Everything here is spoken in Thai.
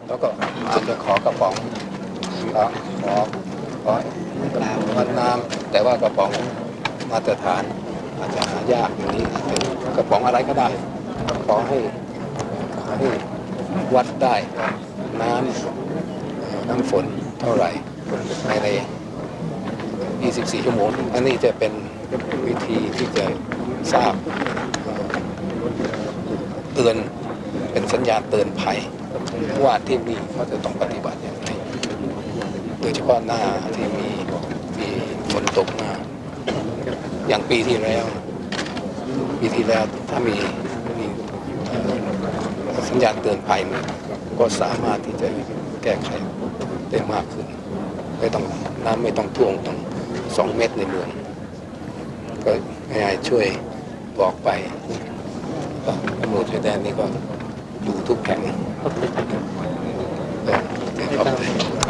แล้วก็อาจจะขอกระป๋องขอขอน้ำแต่ว่ากระป๋องมาตรฐานอาจจะหายากอย่างนี้เป็นกระป๋องอะไรก็ได้ขอให้วัดได้น้ำฝนเท่าไหร่ภายใน24 ชั่วโมงอันนี้จะเป็นวิธีที่จะทราบเตือนเป็นสัญญาณเตือนภัยว่าที่นี่เขาจะต้องปฏิบัติอย่างไรโดยเฉพาะหน้าที่มีฝนตกมาอย่างปีที่แล้วถ้ามีสัญญาณเตือนภัยก็สามารถที่จะแก้ไขได้มากขึ้นน้ำไม่ต้องท่วมต้อง2 เมตรในเมืองก็ง่ายๆช่วยบอกไปตำรวจชายแดนนี่ก็ดูทุกแห่งขอบคุณ